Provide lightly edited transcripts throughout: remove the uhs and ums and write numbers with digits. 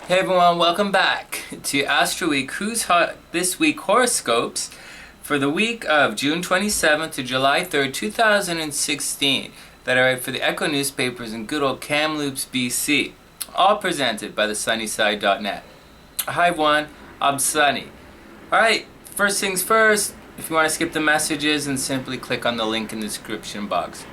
Hey everyone, welcome back to Astro Week Who's Hot This Week Horoscopes for the week of June 27th to July 3rd, 2016 that I write for the Echo newspapers in good old Kamloops, BC. All presented by the sunnyside.net. Hi everyone, I'm Sonny. Alright, first things first, if you want to skip the messages, then simply click on the link in the description box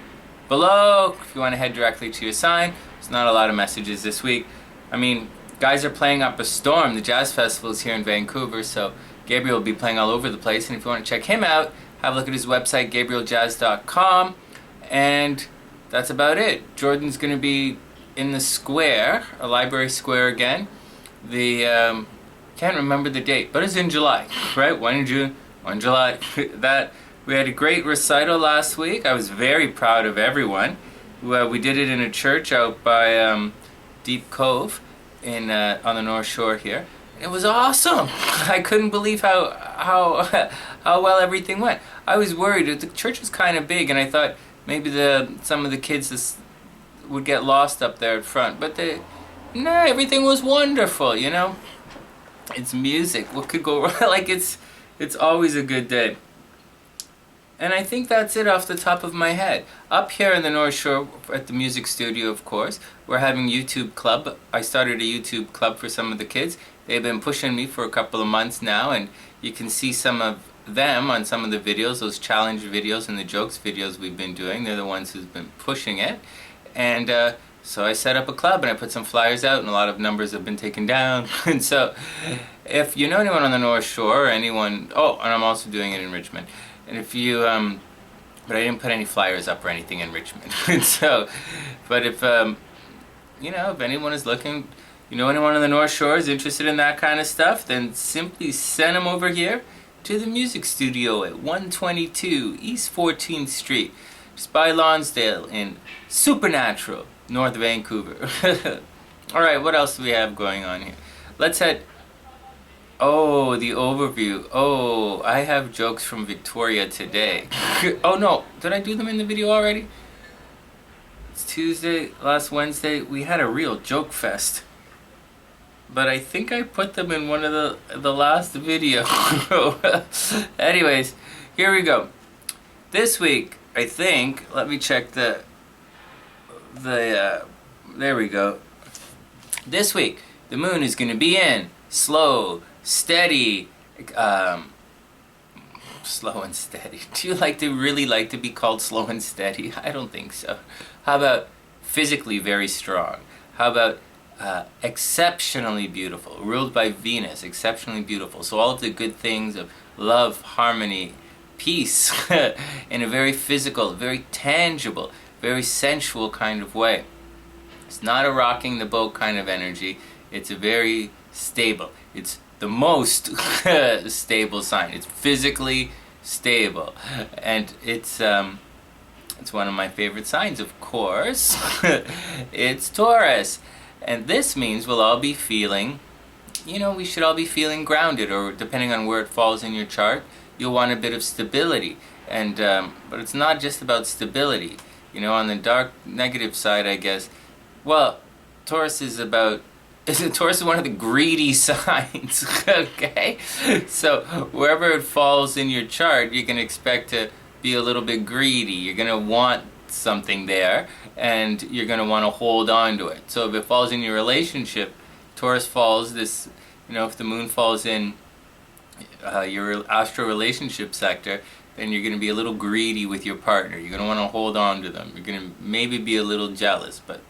below. If you want to head directly to your sign, there's not a lot of messages this week. I mean, guys are playing up a storm. The jazz festival is here in Vancouver, so Gabriel will be playing all over the place. And if you want to check him out, have a look at his website, gabrieljazz.com. And that's about it. Jordan's going to be in the square, a library square again. The can't remember the date, but it's in July, right? 1 in June, 1 July. That we had a great recital last week. I was very proud of everyone. We did it in a church out by Deep Cove in on the North Shore here. It was awesome. I couldn't believe how well everything went. I was worried. The church was kind of big, and I thought maybe some of the kids would get lost up there at front. But no, everything was wonderful. You know, it's music. What could go wrong? Like it's always a good day. And I think that's it off the top of my head. Up here in the North Shore at the music studio, of course, we're having YouTube Club. I started a YouTube Club for some of the kids. They've been pushing me for a couple of months now, and you can see some of them on some of the videos, those challenge videos and the jokes videos we've been doing. They're the ones who've been pushing it. And so I set up a club and I put some flyers out, and a lot of numbers have been taken down. And so if you know anyone on the North Shore or anyone, oh, and I'm also doing it in Richmond. And if you, but I didn't put any flyers up or anything in Richmond. So, but if, you know, if anyone is looking, you know anyone on the North Shore is interested in that kind of stuff, then simply send them over here to the music studio at 122 East 14th Street, just by Lonsdale in Supernatural, North Vancouver. Alright, what else do we have going on here? Let's head... Oh, the overview. Oh, I have jokes from Victoria today. Oh no, did I do them in the video already? It's Tuesday, last Wednesday. We had a real joke fest. But I think I put them in one of the last video. Anyways, here we go. This week, I think, let me check there we go. This week, the moon is going to be in slow, steady, slow and steady. Do you really like to be called slow and steady? I don't think so. How about physically very strong? How about exceptionally beautiful, ruled by Venus, exceptionally beautiful. So all of the good things of love, harmony, peace, in a very physical, very tangible, very sensual kind of way. It's not a rocking the boat kind of energy. It's a very stable. It's the most stable sign. It's physically stable, and it's one of my favorite signs, of course. It's Taurus, and this means we'll all be feeling, you know, we should all be feeling grounded, or depending on where it falls in your chart, you'll want a bit of stability. And but it's not just about stability. You know, on the dark negative side, I guess. Well, Taurus is about. Taurus is one of the greedy signs, okay? So wherever it falls in your chart, you can expect to be a little bit greedy. You're going to want something there, and you're going to want to hold on to it. So if it falls in your relationship, Taurus falls this, you know, if the moon falls in your astro relationship sector, then you're going to be a little greedy with your partner. You're going to want to hold on to them. You're going to maybe be a little jealous, but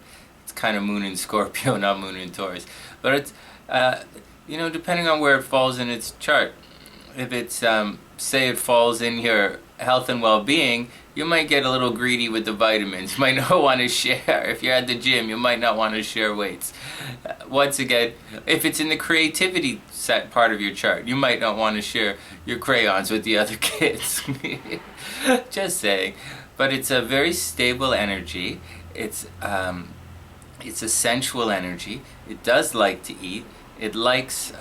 kind of moon in Scorpio, not moon in Taurus. But it's, you know, depending on where it falls in its chart. If it's, say it falls in your health and well-being, you might get a little greedy with the vitamins. You might not want to share. If you're at the gym, you might not want to share weights. Once again, if it's in the creativity set part of your chart, you might not want to share your crayons with the other kids. Just saying. But it's a very stable energy. It's a sensual energy. It does like to eat. It likes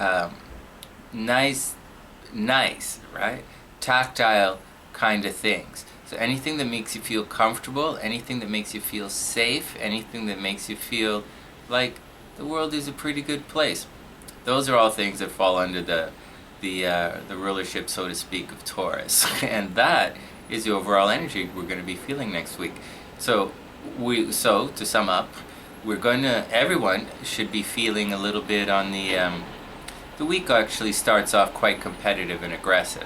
nice, right? Tactile kind of things. So anything that makes you feel comfortable, anything that makes you feel safe, anything that makes you feel like the world is a pretty good place. those are all things that fall under the rulership, so to speak, of Taurus. And that is the overall energy we're going to be feeling next week. So to sum up, everyone should be feeling a little bit on the week actually starts off quite competitive and aggressive.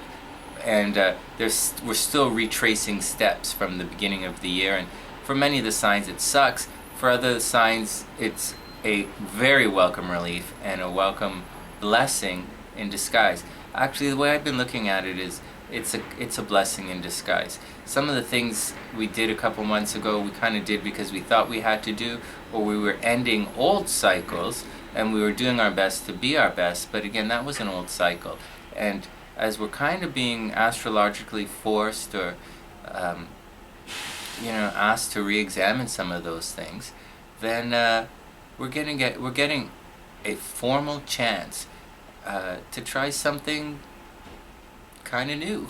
And we're still retracing steps from the beginning of the year, and for many of the signs it sucks. For other signs it's a very welcome relief and a welcome blessing in disguise. Actually, the way I've been looking at it is it's a blessing in disguise. Some of the things we did a couple months ago, we kind of did because we thought we had to do, or we were ending old cycles and we were doing our best to be our best, but again, that was an old cycle. And as we're kind of being astrologically forced or asked to re-examine some of those things, then we're getting a formal chance to try something kind of new.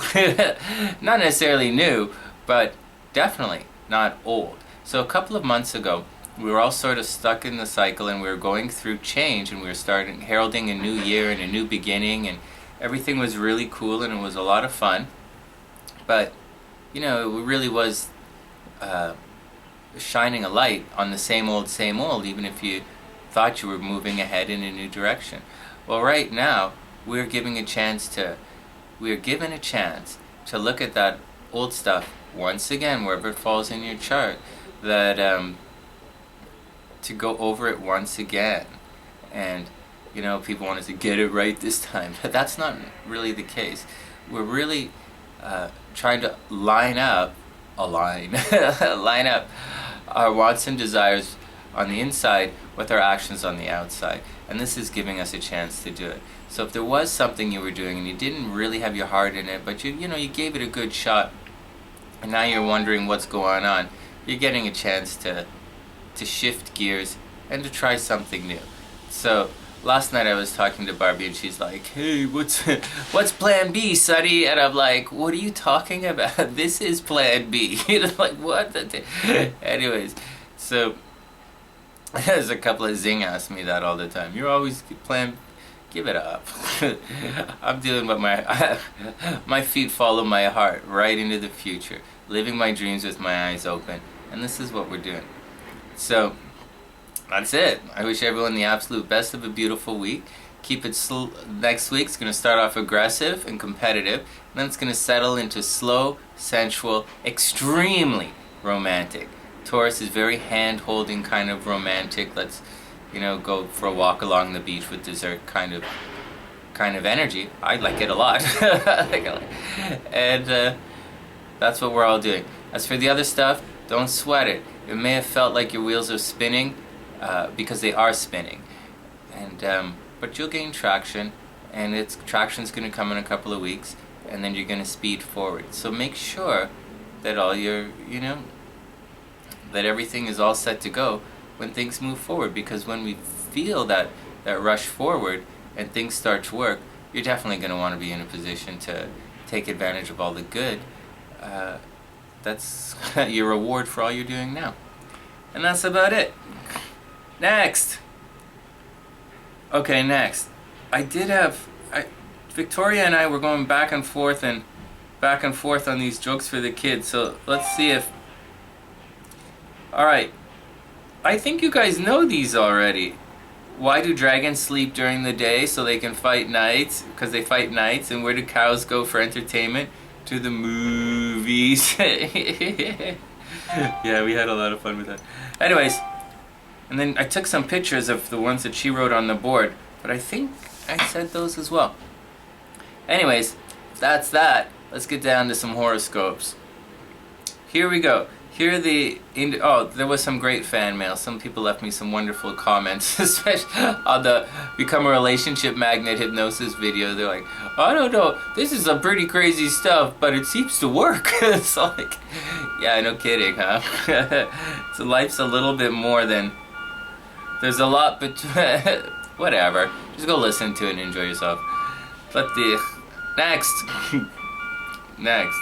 Not necessarily new, but definitely not old. So a couple of months ago, we were all sort of stuck in the cycle, and we were going through change, and we were heralding a new year and a new beginning, and everything was really cool, and it was a lot of fun. But it really was shining a light on the same old, even if you thought you were moving ahead in a new direction. Well, right now we're given a chance to look at that old stuff once again, wherever it falls in your chart, that to go over it once again. And people want us to get it right this time, but that's not really the case. We're really trying to line up our wants and desires on the inside with our actions on the outside, and this is giving us a chance to do it. So if there was something you were doing and you didn't really have your heart in it, but you gave it a good shot, and now you're wondering what's going on, you're getting a chance to shift gears and to try something new. So last night I was talking to Barbie, and she's like, "Hey, what's plan B, Sonny?" And I'm like, "What are you talking about? This is plan B." Like, what? Anyways, so there's a couple of Zing ask me that all the time. You're always plan. Give it up. I'm dealing with my feet follow my heart right into the future, living my dreams with my eyes open, and this is what we're doing. So that's it. I wish everyone the absolute best of a beautiful week. Keep it next week's going to start off aggressive and competitive, and then it's going to settle into slow, sensual, extremely romantic. Taurus is very hand-holding, kind of romantic. Let's go for a walk along the beach with dessert kind of energy. I like it a lot. And that's what we're all doing. As for the other stuff, don't sweat it. It may have felt like your wheels are spinning, because they are spinning, and but you'll gain traction, and traction's going to come in a couple of weeks, and then you're going to speed forward. So make sure that all your that everything is all set to go when things move forward, because when we feel that rush forward and things start to work, you're definitely going to want to be in a position to take advantage of all the good. That's your reward for all you're doing now. And that's about it. Next. Okay, next. Victoria and I were going back and forth on these jokes for the kids, so let's see if... Alright. I think you guys know these already. Why do dragons sleep during the day so they can fight nights? Because they fight nights. And where do cows go for entertainment? To the movies. Yeah, we had a lot of fun with that. Anyways, and then I took some pictures of the ones that she wrote on the board, but I think I said those as well. Anyways, that's that. Let's get down to some horoscopes. Here we go. Here are there was some great fan mail. Some people left me some wonderful comments, especially on the Become a Relationship Magnet hypnosis video. They're like, I don't know, this is some pretty crazy stuff, but it seems to work. It's like, yeah, no kidding, huh? So life's a little bit more than, there's a lot between, whatever. Just go listen to it and enjoy yourself. But next. Next.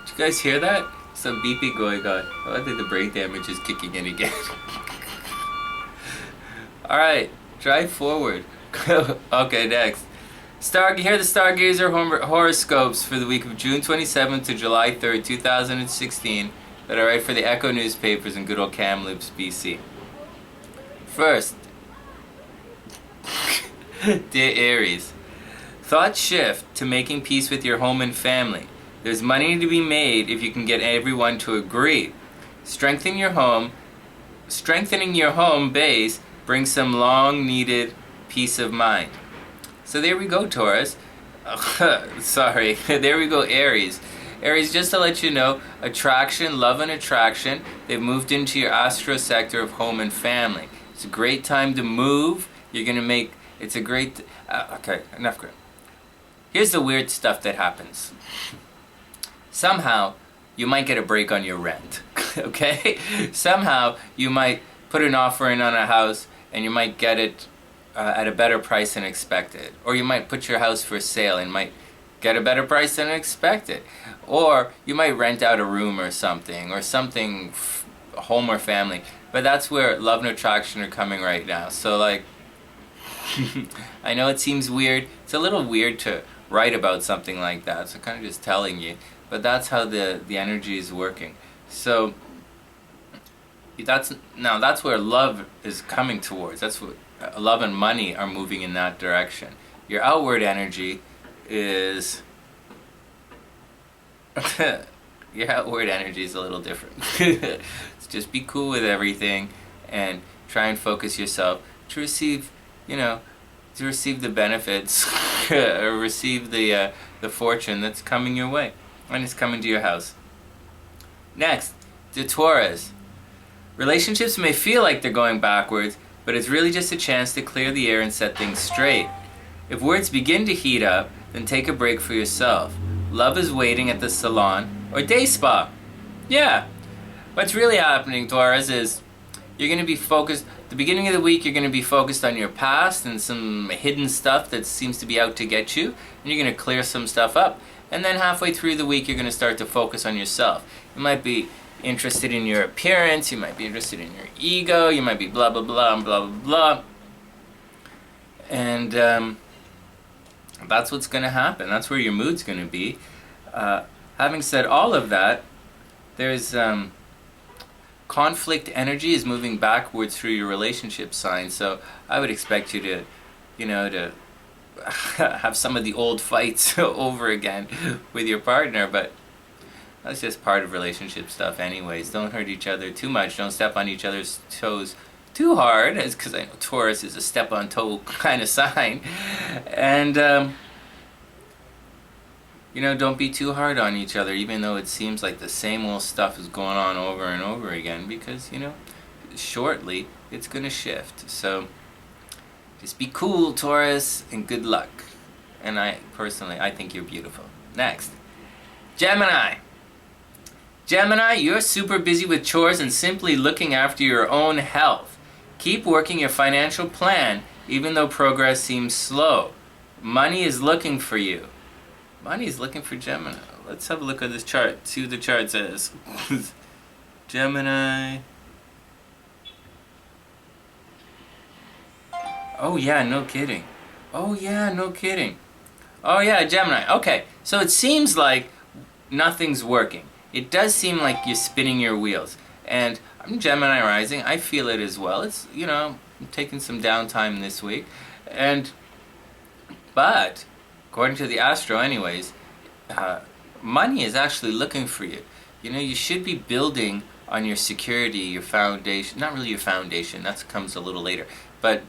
Did you guys hear that? Some beeping going on. Oh, I think the brain damage is kicking in again. Alright, drive forward. Okay, next. Here are the Stargazer horoscopes for the week of June 27th to July 3rd, 2016 that I write for the Echo newspapers in good old Kamloops, BC. First, dear Aries, thoughts shift to making peace with your home and family. There's money to be made if you can get everyone to agree. Strengthening your home base brings some long-needed peace of mind. So there we go, Taurus. Sorry, there we go, Aries. Aries, just to let you know, attraction, love and attraction, they've moved into your astro sector of home and family. It's a great time to move. You're going to make, it's a great, okay, enough. Here's the weird stuff that happens. Somehow, you might get a break on your rent, okay? Somehow, you might put an offer in on a house and you might get it at a better price than expected. Or you might put your house for sale and might get a better price than expected. Or you might rent out a room or something, home or family. But that's where love and attraction are coming right now. So like, I know it seems weird. It's a little weird to write about something like that. So I'm kind of just telling you. But that's how the energy is working. So that's where love is coming towards. That's what love and money are moving in that direction. Your outward energy is your outward energy is a little different. Just be cool with everything and try and focus yourself to receive, to receive the benefits or receive the fortune that's coming your way and it's coming to your house. Next, the Taurus. Relationships may feel like they're going backwards, but it's really just a chance to clear the air and set things straight. If words begin to heat up, then take a break for yourself. Love is waiting at the salon or day spa. Yeah. What's really happening, Taurus, is you're going to be focused, the beginning of the week you're going to be focused on your past and some hidden stuff that seems to be out to get you, and you're going to clear some stuff up. And then halfway through the week you're going to start to focus on yourself. You might be interested in your appearance, you might be interested in your ego, you might be blah blah blah and blah blah blah. And that's what's going to happen. That's where your mood's going to be. Having said all of that, there's conflict energy is moving backwards through your relationship sign. So I would expect you to, to have some of the old fights over again with your partner, but that's just part of relationship stuff anyways. Don't hurt each other too much. Don't step on each other's toes too hard, because I know Taurus is a step on toe kind of sign. And, don't be too hard on each other, even though it seems like the same old stuff is going on over and over again, because, shortly it's going to shift. So just be cool, Taurus, and good luck. And I think you're beautiful. Next, Gemini. Gemini, you're super busy with chores and simply looking after your own health. Keep working your financial plan, even though progress seems slow. Money is looking for you. Money is looking for Gemini. Let's have a look at this chart, see what the chart says. Gemini. Oh yeah, no kidding. Oh yeah, no kidding. Oh yeah, Gemini. Okay, so it seems like nothing's working. It does seem like you're spinning your wheels. And I'm Gemini rising. I feel it as well. It's, I'm taking some downtime this week. But, according to the Astro anyways, money is actually looking for you. You should be building on your security, your foundation. Not really your foundation. That comes a little later. But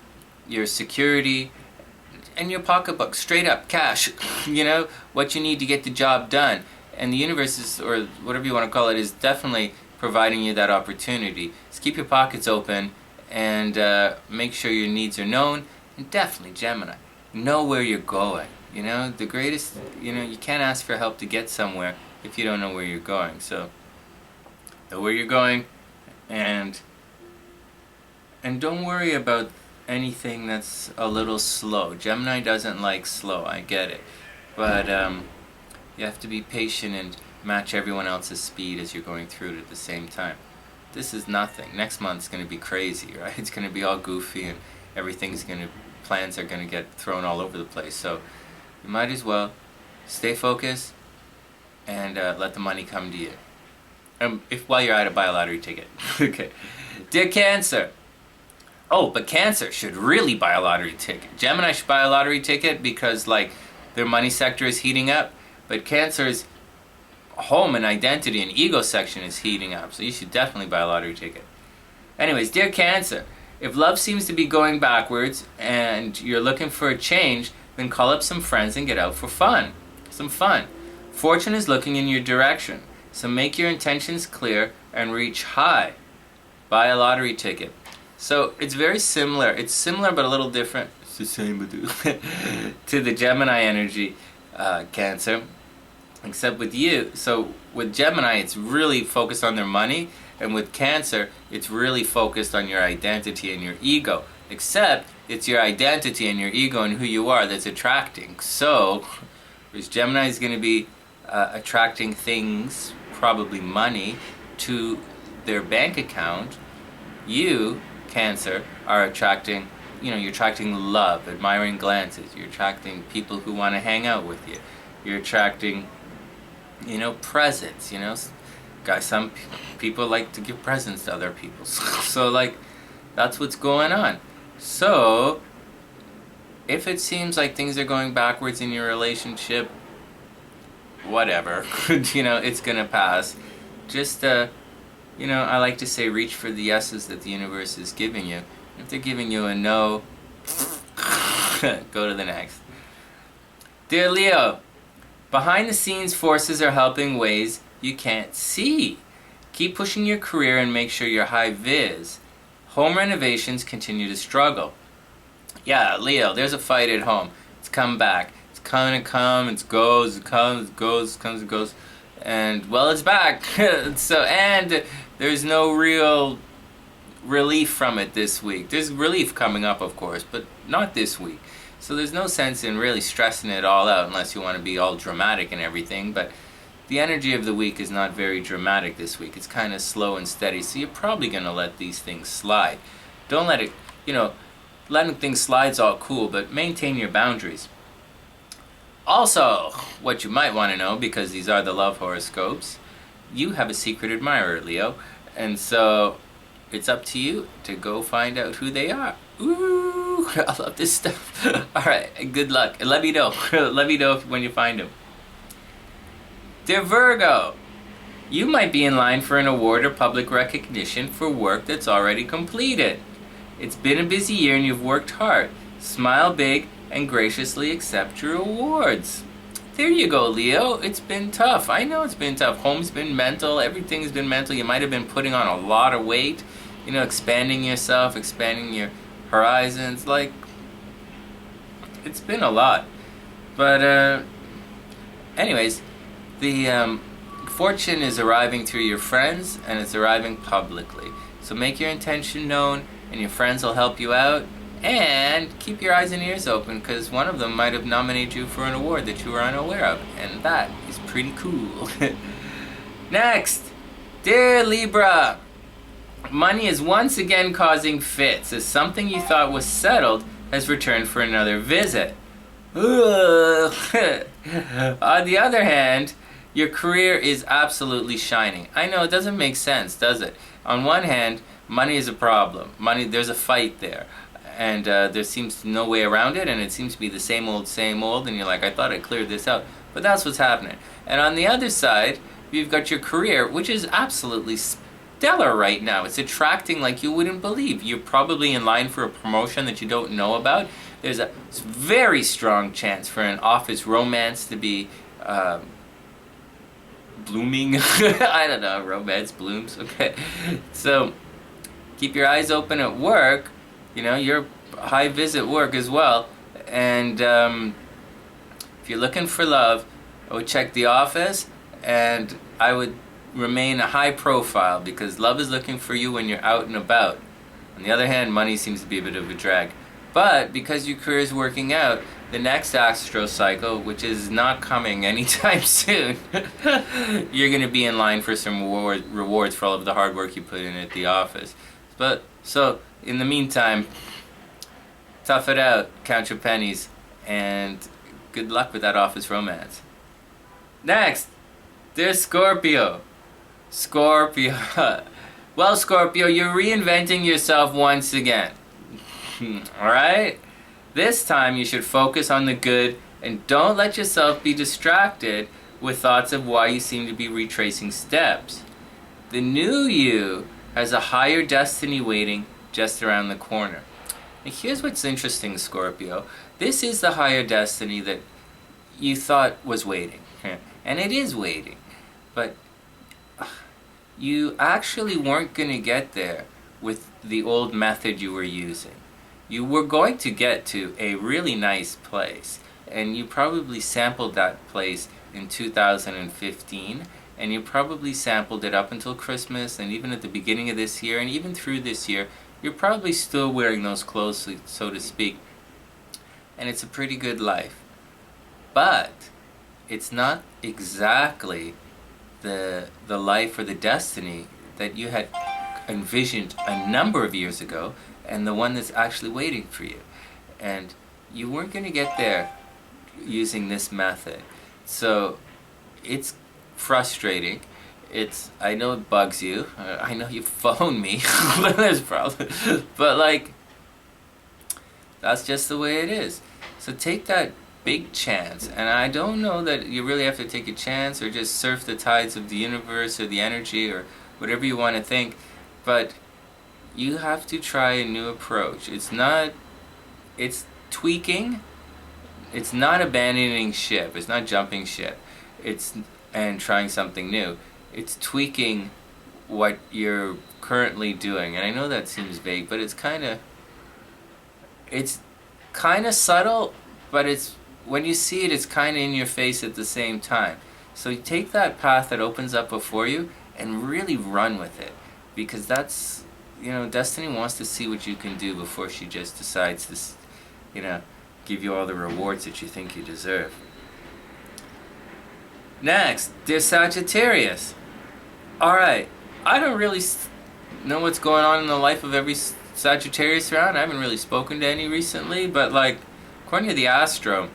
your security and your pocketbook. Straight up, cash. What you need to get the job done. And the universe is, or whatever you want to call it, is definitely providing you that opportunity. Just keep your pockets open and make sure your needs are known. And definitely, Gemini, know where you're going. The greatest, you can't ask for help to get somewhere if you don't know where you're going. So, know where you're going and don't worry about anything that's a little slow. Gemini doesn't like slow, I get it. But, you have to be patient and match everyone else's speed as you're going through it at the same time. This is nothing. Next month's going to be crazy, right? It's going to be all goofy and plans are gonna get thrown all over the place. So you might as well stay focused and let the money come to you. If while you're at it, buy a lottery ticket. Okay. Dear Cancer. Oh, but Cancer should really buy a lottery ticket. Gemini should buy a lottery ticket because like their money sector is heating up, but Cancer's home and identity and ego section is heating up. So you should definitely buy a lottery ticket. Anyways, dear Cancer, if love seems to be going backwards and you're looking for a change, then call up some friends and get out for fun. Some fun. Fortune is looking in your direction, so make your intentions clear and reach high. Buy a lottery ticket. So it's very similar. It's similar but a little different. It's the same but to the Gemini energy, Cancer. Except with you, so with Gemini, it's really focused on their money, and with Cancer, it's really focused on your identity and your ego. Except it's your identity and your ego and who you are that's attracting. So, whereas Gemini is going to be attracting things, probably money, to their bank account, you, Cancer, are attracting, you're attracting love, admiring glances. You're attracting people who want to hang out with you. You're attracting, presents, Guys, some people like to give presents to other people. So, like, that's what's going on. So, if it seems like things are going backwards in your relationship, whatever, it's gonna pass. Just, I like to say reach for the yeses that the universe is giving you. If they're giving you a no, go to the next. Dear Leo, behind the scenes forces are helping ways you can't see. Keep pushing your career and make sure you're high vis. Home renovations continue to struggle. Yeah, Leo, there's a fight at home. It's come back. It's gonna come, it goes, it comes, it goes, it comes, it goes. And, well, it's back. And there's no real relief from it this week. There's relief coming up, of course, but not this week. So there's no sense in really stressing it all out unless you want to be all dramatic and everything. But the energy of the week is not very dramatic this week. It's kind of slow and steady. So you're probably going to let these things slide. Don't let it, letting things slide is all cool, but maintain your boundaries. Also, what you might want to know, because these are the love horoscopes, you have a secret admirer, Leo. And so it's up to you to go find out who they are. Ooh, I love this stuff. All right, good luck. Let me know. Let me know when you find them. Dear Virgo, you might be in line for an award or public recognition for work that's already completed. It's been a busy year and you've worked hard. Smile big and graciously accept your awards. There you go, Leo. It's been tough. I know it's been tough. Home's been mental. Everything's been mental. You might have been putting on a lot of weight. Expanding yourself, expanding your horizons. Like, it's been a lot. But, anyways, the fortune is arriving through your friends, and it's arriving publicly. So make your intention known, and your friends will help you out. And keep your eyes and ears open, because one of them might have nominated you for an award that you were unaware of. And that is pretty cool. Next, dear Libra. Money is once again causing fits, as something you thought was settled has returned for another visit. On the other hand, your career is absolutely shining. I know, it doesn't make sense, does it? On one hand, money is a problem. There's a fight there. And there seems no way around it, and it seems to be the same old, and you're like, I thought I cleared this out. But that's what's happening. And on the other side, you've got your career, which is absolutely stellar right now. It's attracting like you wouldn't believe. You're probably in line for a promotion that you don't know about. There's a very strong chance for an office romance to be blooming. I don't know, romance blooms. Okay. So keep your eyes open at work. You're high visit work as well. And if you're looking for love, I would check the office, and I would remain a high profile, because love is looking for you when you're out and about. On the other hand, money seems to be a bit of a drag. But because your career is working out, the next astro cycle, which is not coming anytime soon, you're going to be in line for some rewards for all of the hard work you put in at the office. But so in the meantime, Tough it out, count your pennies, and good luck with that office romance. Next, there's Scorpio. Scorpio. Well, Scorpio, you're reinventing yourself once again. Alright? This time you should focus on the good and don't let yourself be distracted with thoughts of why you seem to be retracing steps. The new you has a higher destiny waiting just around the corner. And here's what's interesting, Scorpio. This is the higher destiny that you thought was waiting. And it is waiting. But you actually weren't going to get there with the old method you were using. You were going to get to a really nice place. And you probably sampled that place in 2015. And you probably sampled it up until Christmas and even at the beginning of this year and even through this year. You're probably still wearing those clothes, so to speak. And it's a pretty good life. But it's not exactly the life or the destiny that you had envisioned a number of years ago and the one that's actually waiting for you. And you weren't going to get there using this method. So it's frustrating. I know it bugs you. I know you phone me. There's problems. But like, that's just the way it is. So take that big chance. And I don't know that you really have to take a chance or just surf the tides of the universe or the energy or whatever you want to think. But you have to try a new approach. It's tweaking. It's not abandoning ship. It's not jumping ship. And trying something new. It's tweaking what you're currently doing. And I know that seems vague, but it's kind of subtle, but when you see it, it's kind of in your face at the same time. So you take that path that opens up before you and really run with it. Because that's, Destiny wants to see what you can do before she just decides to, give you all the rewards that you think you deserve. Next, dear Sagittarius. Alright, I don't really know what's going on in the life of every Sagittarius around. I haven't really spoken to any recently, but according to the Astro,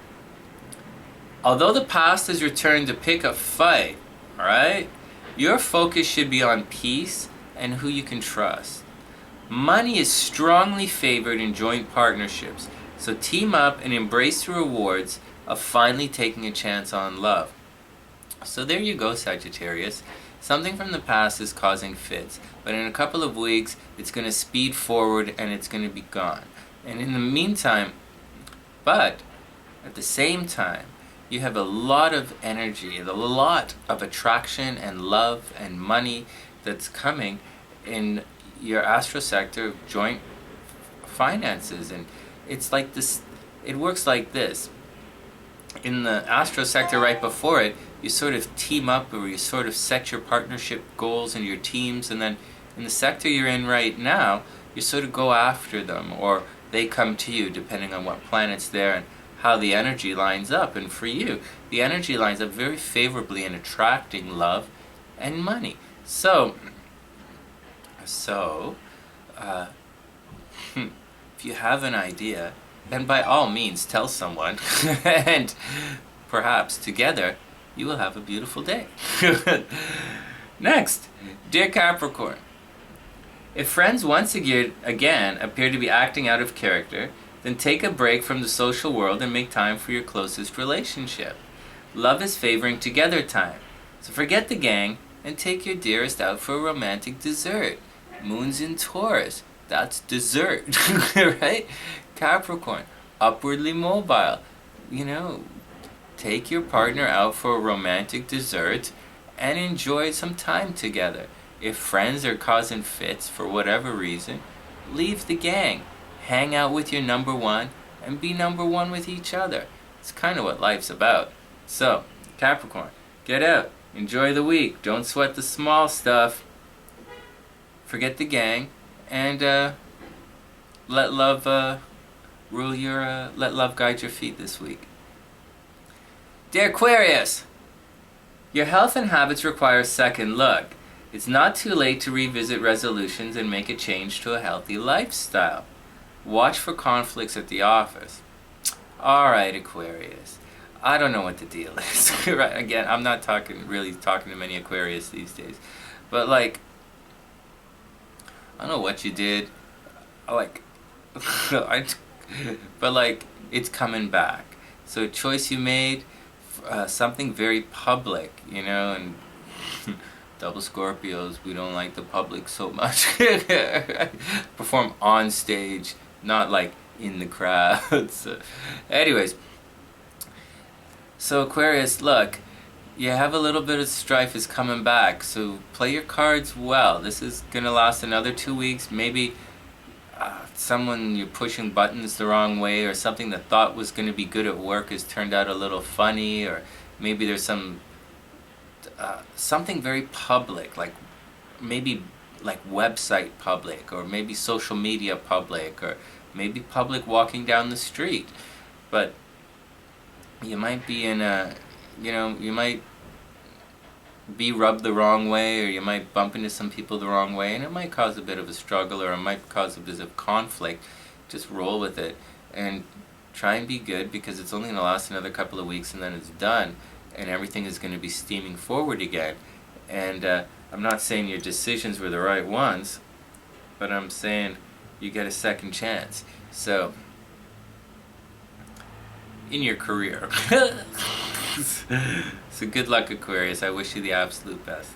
although the past has returned to pick a fight, alright, your focus should be on peace and who you can trust. Money is strongly favored in joint partnerships, so team up and embrace the rewards of finally taking a chance on love. So there you go, Sagittarius. Something from the past is causing fits, but in a couple of weeks it's going to speed forward and it's going to be gone. And in the meantime, but at the same time, you have a lot of energy, a lot of attraction and love and money that's coming in your astro sector of joint finances. And it's like this, it works like this. In the astro sector right before it, you sort of team up or you sort of set your partnership goals and your teams, and then in the sector you're in right now, you sort of go after them or they come to you depending on what planet's there and how the energy lines up. And for you, the energy lines up very favorably in attracting love and money. So if you have an idea, then by all means tell someone and perhaps together you will have a beautiful day. Next, dear Capricorn. If friends once again appear to be acting out of character, then take a break from the social world and make time for your closest relationship. Love is favoring together time. So forget the gang and take your dearest out for a romantic dessert. Moon's in Taurus. That's dessert, right? Capricorn, upwardly mobile. Take your partner out for a romantic dessert and enjoy some time together. If friends are causing fits for whatever reason, leave the gang. Hang out with your number one and be number one with each other. It's kind of what life's about. So, Capricorn, get out. Enjoy the week. Don't sweat the small stuff. Forget the gang. And let love let love guide your feet this week. Dear Aquarius, your health and habits require a second look. It's not too late to revisit resolutions and make a change to a healthy lifestyle. Watch for conflicts at the office. Alright, Aquarius. I don't know what the deal is. Right, again, I'm not really talking to many Aquarius these days. But like, I don't know what you did. Like, but like, it's coming back. So a choice you made, something very public, you know, and double Scorpios, we don't like the public so much. Perform on stage, not like in the crowd. So, anyways, so Aquarius, look, you have a little bit of strife is coming back, so play your cards well. This is gonna last another 2 weeks. Maybe someone you're pushing buttons the wrong way, or something that thought was gonna be good at work has turned out a little funny, or maybe there's something very public, like maybe like website public, or maybe social media public, or maybe public walking down the street. But you might be in a, you know, you might be rubbed the wrong way, or you might bump into some people the wrong way, and it might cause a bit of a struggle, or it might cause a bit of conflict. Just roll with it and try and be good, because it's only going to last another couple of weeks and then it's done, and everything is going to be steaming forward again. And I'm not saying your decisions were the right ones, but I'm saying you get a second chance. So, in your career. So good luck, Aquarius. I wish you the absolute best.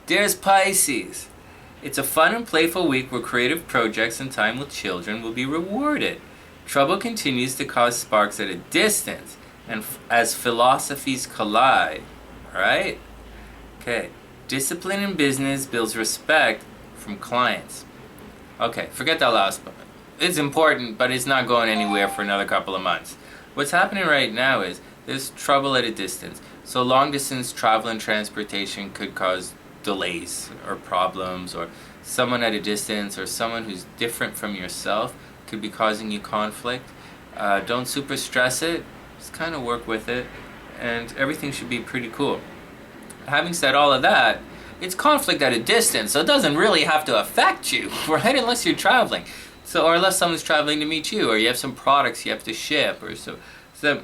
Dearest Pisces, it's a fun and playful week where creative projects and time with children will be rewarded. Trouble continues to cause sparks at a distance, and as philosophies collide. Alright? Okay. Discipline in business builds respect from clients. Okay, forget that last part. It's important, but it's not going anywhere for another couple of months. What's happening right now is there's trouble at a distance. So long distance travel and transportation could cause delays or problems, or someone at a distance or someone who's different from yourself could be causing you conflict. Don't super stress it, just kind of work with it, and everything should be pretty cool. Having said all of that, it's conflict at a distance, so it doesn't really have to affect you, right? Unless you're traveling. So, or unless someone's traveling to meet you, or you have some products you have to ship, or so. So,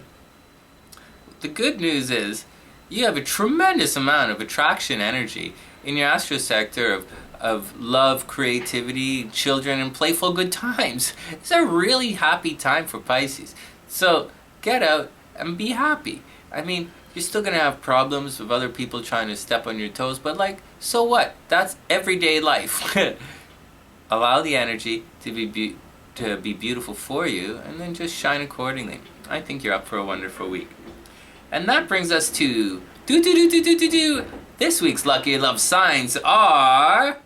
the good news is you have a tremendous amount of attraction energy in your astro sector of love, creativity, children, and playful good times. It's a really happy time for Pisces. So, get out and be happy. I mean, you're still going to have problems with other people trying to step on your toes, but like, so what? That's everyday life. Allow the energy to be beautiful for you, and then just shine accordingly. I think you're up for a wonderful week. And that brings us to this week's lucky love signs are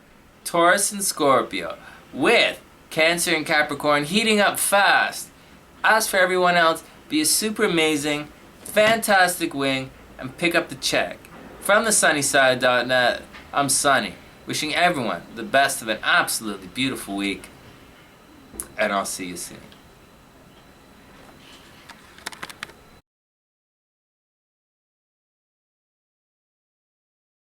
Taurus and Scorpio, with Cancer and Capricorn heating up fast. As for everyone else, be a super amazing, fantastic wing, and pick up the check. From thesunnyside.net, I'm Sonny, wishing everyone the best of an absolutely beautiful week, and I'll see you soon.